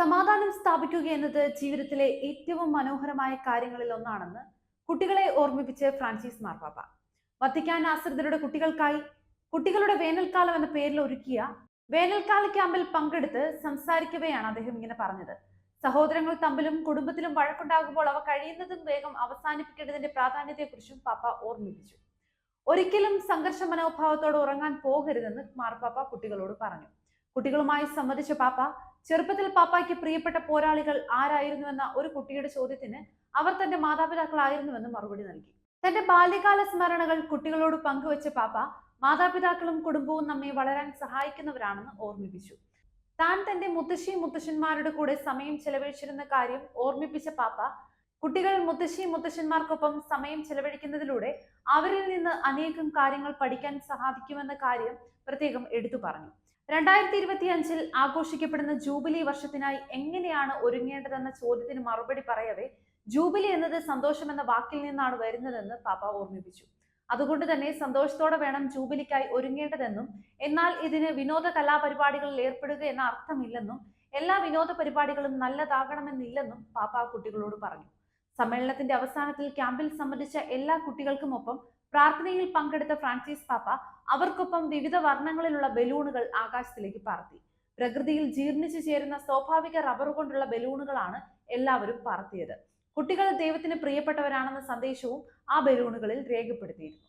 സമാധാനം സ്ഥാപിക്കുക എന്നത് ജീവിതത്തിലെ ഏറ്റവും മനോഹരമായ കാര്യങ്ങളിൽ ഒന്നാണെന്ന് കുട്ടികളെ ഓർമ്മിപ്പിച്ച് ഫ്രാൻസിസ് മാർപ്പാപ്പ. വത്തിക്കാൻ ആശ്രിതരുടെ കുട്ടികൾക്കായി കുട്ടികളുടെ വേനൽക്കാലം എന്ന പേരിൽ ഒരുക്കിയ വേനൽക്കാല ക്യാമ്പിൽ പങ്കെടുത്ത് സംസാരിക്കവെയാണ് അദ്ദേഹം ഇങ്ങനെ പറഞ്ഞത്. സഹോദരങ്ങൾ തമ്മിലും കുടുംബത്തിലും വഴക്കുണ്ടാകുമ്പോൾ അവ കഴിയുന്നതും വേഗം അവസാനിപ്പിക്കേണ്ടതിന്റെ പ്രാധാന്യത്തെക്കുറിച്ചും പാപ്പ ഓർമ്മിപ്പിച്ചു. ഒരിക്കലും സംഘർഷ മനോഭാവത്തോടെ ഉറങ്ങാൻ പോകരുതെന്ന് മാർപ്പാപ്പ കുട്ടികളോട് പറഞ്ഞു. കുട്ടികളുമായി സംവദിച്ച പാപ്പ ചെറുപ്പത്തിൽ പാപ്പായ്ക്ക് പ്രിയപ്പെട്ട പോരാളികൾ ആരായിരുന്നുവെന്ന ഒരു കുട്ടിയുടെ ചോദ്യത്തിന് അവർ തന്റെ മാതാപിതാക്കളായിരുന്നുവെന്ന് മറുപടി നൽകി. തന്റെ ബാല്യകാല സ്മരണകൾ കുട്ടികളോട് പങ്കുവെച്ച പാപ്പ മാതാപിതാക്കളും കുടുംബവും നമ്മെ വളരാൻ സഹായിക്കുന്നവരാണെന്ന് ഓർമ്മിപ്പിച്ചു. താൻ തന്റെ മുത്തശ്ശിമാരുടെ കൂടെ സമയം ചെലവഴിച്ചിരുന്ന കാര്യം ഓർമ്മിപ്പിച്ച പാപ്പ കുട്ടികൾ മുത്തശ്ശന്മാർക്കൊപ്പം സമയം ചെലവഴിക്കുന്നതിലൂടെ അവരിൽ നിന്ന് അനേകം കാര്യങ്ങൾ പഠിക്കാൻ സാധിക്കുമെന്ന കാര്യം പ്രത്യേകം എടുത്തു പറഞ്ഞു. 2025 ആഘോഷിക്കപ്പെടുന്ന ജൂബിലി വർഷത്തിനായി എങ്ങനെയാണ് ഒരുങ്ങേണ്ടതെന്ന ചോദ്യത്തിന് മറുപടി പറയവേ ജൂബിലി എന്നത് സന്തോഷം എന്ന വാക്കിൽ നിന്നാണ് വരുന്നതെന്ന് പാപ്പ ഓർമ്മിപ്പിച്ചു. അതുകൊണ്ട് തന്നെ സന്തോഷത്തോടെ വേണം ജൂബിലിക്കായി ഒരുങ്ങേണ്ടതെന്നും എന്നാൽ ഇതിന് വിനോദ കലാപരിപാടികളിൽ ഏർപ്പെടുക എന്ന അർത്ഥമില്ലെന്നും എല്ലാ വിനോദ പരിപാടികളും നല്ലതാകണമെന്നില്ലെന്നും പാപ്പ കുട്ടികളോട് പറഞ്ഞു. സമ്മേളനത്തിന്റെ അവസാനത്തിൽ ക്യാമ്പിൽ സംബന്ധിച്ച എല്ലാ കുട്ടികൾക്കുമൊപ്പം പ്രാർത്ഥനയിൽ പങ്കെടുത്ത ഫ്രാൻസിസ് പാപ്പ അവർക്കൊപ്പം വിവിധ വർണ്ണങ്ങളിലുള്ള ബലൂണുകൾ ആകാശത്തിലേക്ക് പറത്തി. പ്രകൃതിയിൽ ജീർണിച്ചു ചേരുന്ന സ്വാഭാവിക റബ്ബർ കൊണ്ടുള്ള ബലൂണുകളാണ് എല്ലാവരും പറത്തിയത്. കുട്ടികൾ ദൈവത്തിന് പ്രിയപ്പെട്ടവരാണെന്ന സന്ദേശവും ആ ബലൂണുകളിൽ രേഖപ്പെടുത്തിയിരുന്നു.